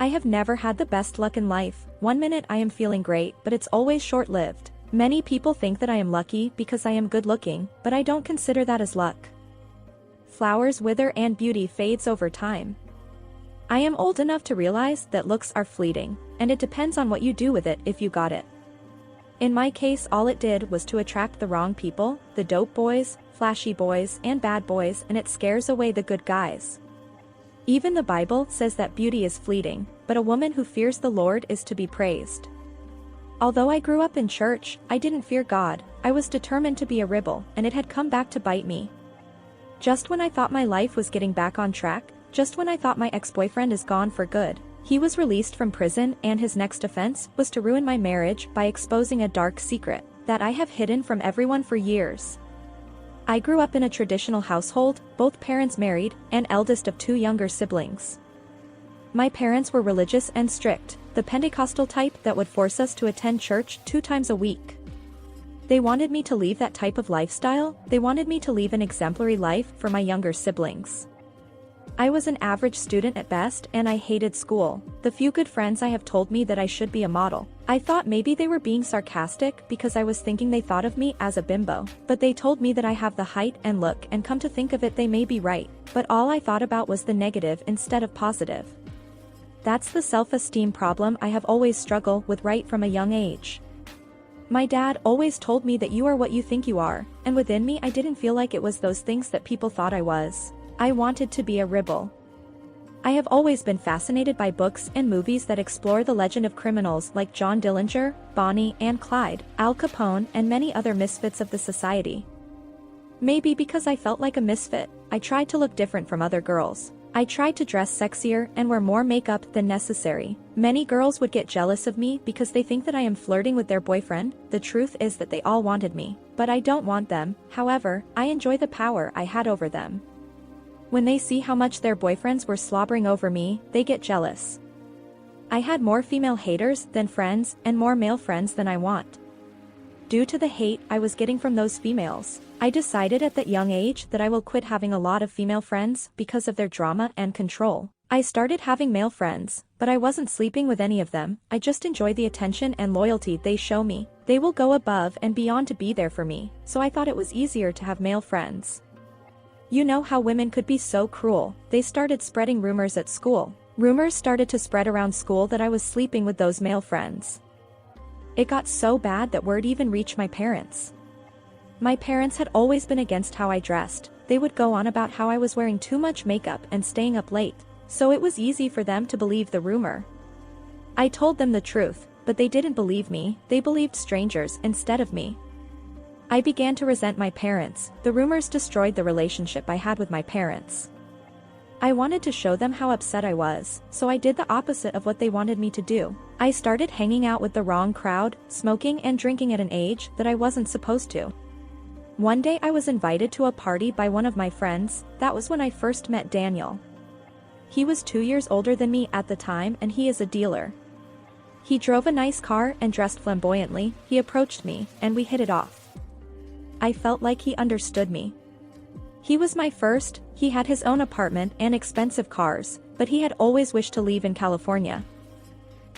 I have never had the best luck in life. One minute I am feeling great, but it's always short-lived. Many people think that I am lucky because I am good-looking, but I don't consider that as luck. Flowers wither and beauty fades over time. I am old enough to realize that looks are fleeting, and it depends on what you do with it if you got it. In my case, all it did was to attract the wrong people, the dope boys, flashy boys, and bad boys, and it scares away the good guys. Even the Bible says that beauty is fleeting, but a woman who fears the Lord is to be praised. Although I grew up in church, I didn't fear God. I was determined to be a rebel, and it had come back to bite me. Just when I thought my life was getting back on track, just when I thought my ex-boyfriend is gone for good, he was released from prison, and his next offense was to ruin my marriage by exposing a dark secret that I have hidden from everyone for years. I grew up in a traditional household, both parents married, and eldest of 2 younger siblings. My parents were religious and strict, the Pentecostal type that would force us to attend church 2 times a week. They wanted me to leave that type of lifestyle. They wanted me to leave an exemplary life for my younger siblings. I was an average student at best, and I hated school. The few good friends I have told me that I should be a model. I thought maybe they were being sarcastic because I was thinking they thought of me as a bimbo, but they told me that I have the height and look, and come to think of it, they may be right, but all I thought about was the negative instead of positive. That's the self-esteem problem I have always struggled with right from a young age. My dad always told me that you are what you think you are, and within me I didn't feel like it was those things that people thought I was. I wanted to be a rebel. I have always been fascinated by books and movies that explore the legend of criminals like John Dillinger, Bonnie and Clyde, Al Capone, and many other misfits of the society. Maybe because I felt like a misfit, I tried to look different from other girls. I tried to dress sexier and wear more makeup than necessary. Many girls would get jealous of me because they think that I am flirting with their boyfriend. The truth is that they all wanted me, but I don't want them. However, I enjoy the power I had over them. When they see how much their boyfriends were slobbering over me, they get jealous. I had more female haters than friends and more male friends than I want. Due to the hate I was getting from those females, I decided at that young age that I will quit having a lot of female friends because of their drama and control. I started having male friends, but I wasn't sleeping with any of them. I just enjoy the attention and loyalty they show me. They will go above and beyond to be there for me, so I thought it was easier to have male friends. You know how women could be so cruel. They started spreading rumors at school. Rumors started to spread around school that I was sleeping with those male friends. It got so bad that word even reached my parents. My parents had always been against how I dressed. They would go on about how I was wearing too much makeup and staying up late, so it was easy for them to believe the rumor. I told them the truth, but they didn't believe me. They believed strangers instead of me. I began to resent my parents. The rumors destroyed the relationship I had with my parents. I wanted to show them how upset I was, so I did the opposite of what they wanted me to do. I started hanging out with the wrong crowd, smoking and drinking at an age that I wasn't supposed to. One day I was invited to a party by one of my friends. That was when I first met Daniel. He was 2 years older than me at the time, and he is a dealer. He drove a nice car and dressed flamboyantly. He approached me, and we hit it off. I felt like he understood me. He was my first. He had his own apartment and expensive cars, but he had always wished to leave in California.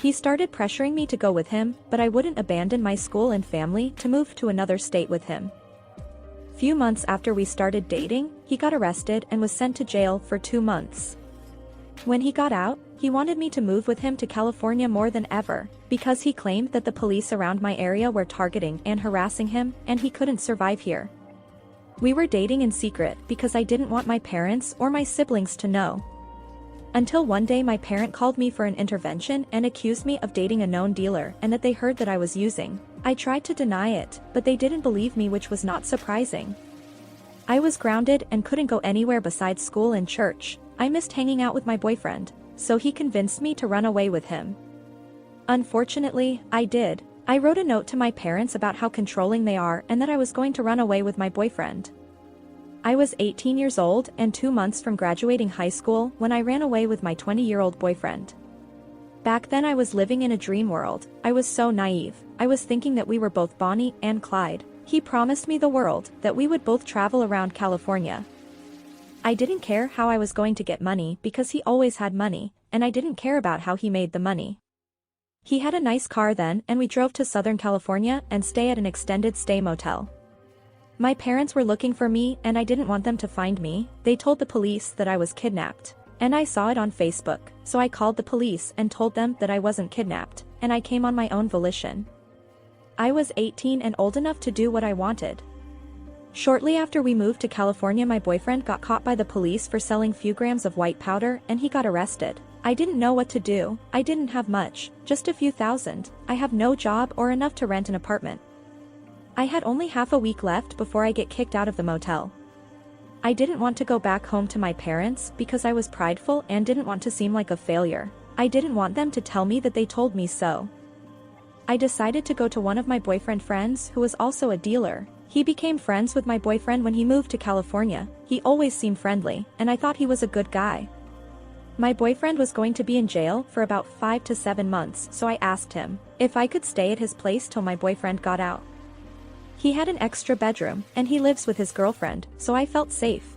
He started pressuring me to go with him, but I wouldn't abandon my school and family to move to another state with him. Few months after we started dating, he got arrested and was sent to jail for 2 months. When he got out, he wanted me to move with him to California more than ever, because he claimed that the police around my area were targeting and harassing him, and he couldn't survive here. We were dating in secret because I didn't want my parents or my siblings to know. Until one day my parent called me for an intervention and accused me of dating a known dealer and that they heard that I was using. I tried to deny it, but they didn't believe me, which was not surprising. I was grounded and couldn't go anywhere besides school and church. I missed hanging out with my boyfriend, so he convinced me to run away with him. Unfortunately, I did. I wrote a note to my parents about how controlling they are and that I was going to run away with my boyfriend. I was 18 years old and 2 months from graduating high school when I ran away with my 20-year-old boyfriend. Back then I was living in a dream world. I was so naive. I was thinking that we were both Bonnie and Clyde. He promised me the world, that we would both travel around California. I didn't care how I was going to get money because he always had money, and I didn't care about how he made the money. He had a nice car then and we drove to Southern California and stay at an extended stay motel. My parents were looking for me and I didn't want them to find me. They told the police that I was kidnapped. And I saw it on Facebook, so I called the police and told them that I wasn't kidnapped, and I came on my own volition. I was 18 and old enough to do what I wanted. Shortly after we moved to California, my boyfriend got caught by the police for selling few grams of white powder and he got arrested. I didn't know what to do. I didn't have much, just a few thousand. I have no job or enough to rent an apartment. I had only half a week left before I get kicked out of the motel. I didn't want to go back home to my parents because I was prideful and didn't want to seem like a failure. I didn't want them to tell me that they told me so. I decided to go to one of my boyfriend friends who was also a dealer. He became friends with my boyfriend when he moved to California. He always seemed friendly, and I thought he was a good guy. My boyfriend was going to be in jail for about 5 to 7 months, so I asked him if I could stay at his place till my boyfriend got out. He had an extra bedroom, and he lives with his girlfriend, so I felt safe.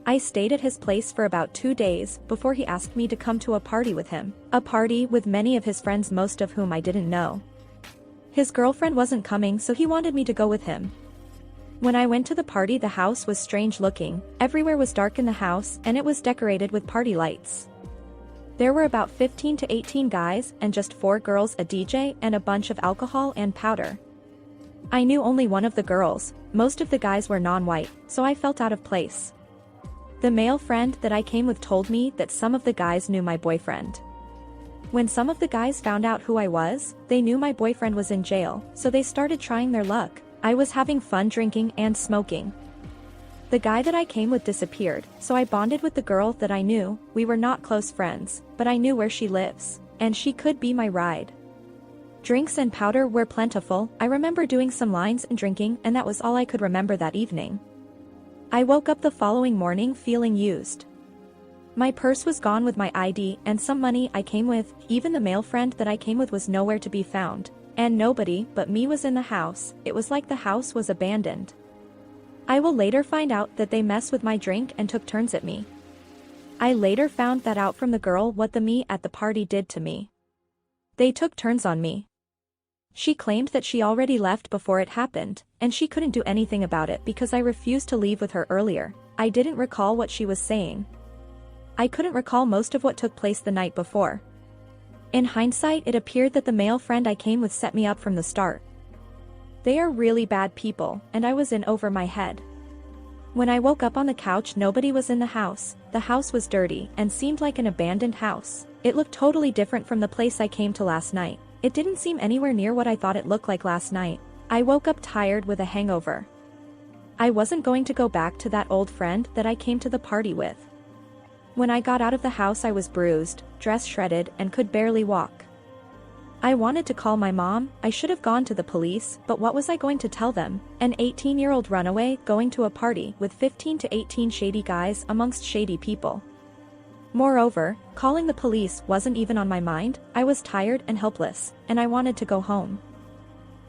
I stayed at his place for about 2 days before he asked me to come to a party with him. A party with many of his friends, most of whom I didn't know. His girlfriend wasn't coming, so he wanted me to go with him. When I went to the party, the house was strange looking. Everywhere was dark in the house, and it was decorated with party lights. There were about 15 to 18 guys and just 4 girls, a DJ, and a bunch of alcohol and powder. I knew only one of the girls. Most of the guys were non-white, so I felt out of place. The male friend that I came with told me that some of the guys knew my boyfriend. When some of the guys found out who I was, they knew my boyfriend was in jail, so they started trying their luck. I was having fun drinking and smoking. The guy that I came with disappeared, so I bonded with the girl that I knew. We were not close friends, but I knew where she lives, and she could be my ride. Drinks and powder were plentiful. I remember doing some lines and drinking, and that was all I could remember that evening. I woke up the following morning feeling used. My purse was gone with my ID and some money I came with. Even the male friend that I came with was nowhere to be found, and nobody but me was in the house. It was like the house was abandoned. I will later find out that they messed with my drink and took turns at me. I later found that out from the girl what the me at the party did to me. They took turns on me. She claimed that she already left before it happened, and she couldn't do anything about it because I refused to leave with her earlier. I didn't recall what she was saying. I couldn't recall most of what took place the night before. In hindsight, it appeared that the male friend I came with set me up from the start. They are really bad people, and I was in over my head. When I woke up on the couch, nobody was in the house. The house was dirty and seemed like an abandoned house. It looked totally different from the place I came to last night. It didn't seem anywhere near what I thought it looked like last night. I woke up tired with a hangover. I wasn't going to go back to that old friend that I came to the party with. When I got out of the house, I was bruised, dress shredded, and could barely walk. I wanted to call my mom. I should have gone to the police, but what was I going to tell them? An 18-year-old runaway going to a party with 15 to 18 shady guys amongst shady people. Moreover, calling the police wasn't even on my mind. I was tired and helpless, and I wanted to go home.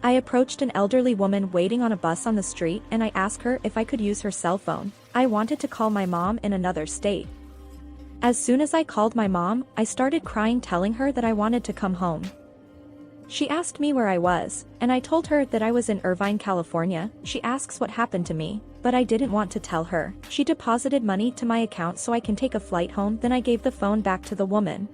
I approached an elderly woman waiting on a bus on the street and I asked her if I could use her cell phone. I wanted to call my mom in another state. As soon as I called my mom, I started crying, telling her that I wanted to come home. She asked me where I was, and I told her that I was in Irvine, California. She asks what happened to me, but I didn't want to tell her. She deposited money to my account so I can take a flight home. Then I gave the phone back to the woman.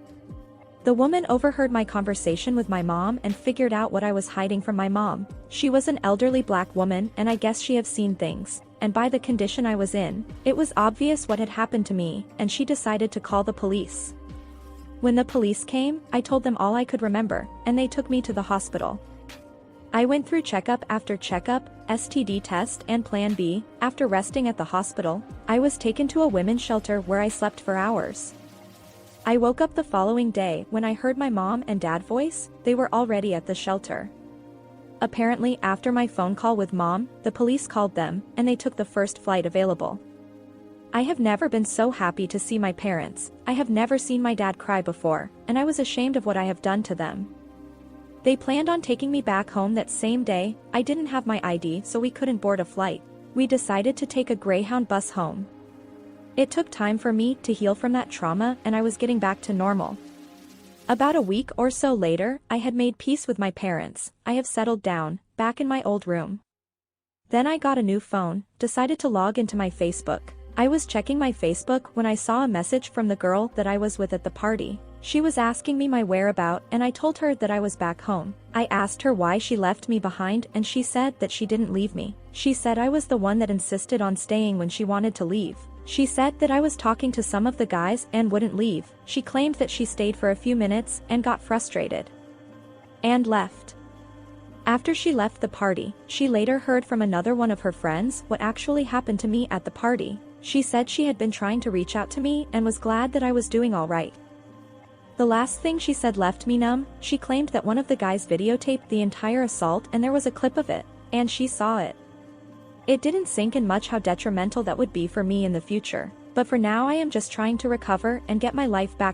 The woman overheard my conversation with my mom and figured out what I was hiding from my mom. She was an elderly black woman, and I guess she have seen things, and by the condition I was in, it was obvious what had happened to me, and she decided to call the police. When the police came, I told them all I could remember, and they took me to the hospital. I went through checkup after checkup, STD test and Plan B. After resting at the hospital, I was taken to a women's shelter where I slept for hours. I woke up the following day when I heard my mom and dad voice. They were already at the shelter. Apparently, after my phone call with mom, the police called them, and they took the first flight available. I have never been so happy to see my parents. I have never seen my dad cry before, and I was ashamed of what I have done to them. They planned on taking me back home that same day. I didn't have my ID, so we couldn't board a flight. We decided to take a Greyhound bus home. It took time for me to heal from that trauma and I was getting back to normal. About a week or so later, I had made peace with my parents. I have settled down, back in my old room. Then I got a new phone, decided to log into my Facebook. I was checking my Facebook when I saw a message from the girl that I was with at the party. She was asking me my whereabouts and I told her that I was back home. I asked her why she left me behind and she said that she didn't leave me. She said I was the one that insisted on staying when she wanted to leave. She said that I was talking to some of the guys and wouldn't leave. She claimed that she stayed for a few minutes and got frustrated and left. After she left the party, she later heard from another one of her friends what actually happened to me at the party. She said she had been trying to reach out to me and was glad that I was doing all right. The last thing she said left me numb. She claimed that one of the guys videotaped the entire assault and there was a clip of it, and she saw it. It didn't sink in much how detrimental that would be for me in the future, but for now I am just trying to recover and get my life back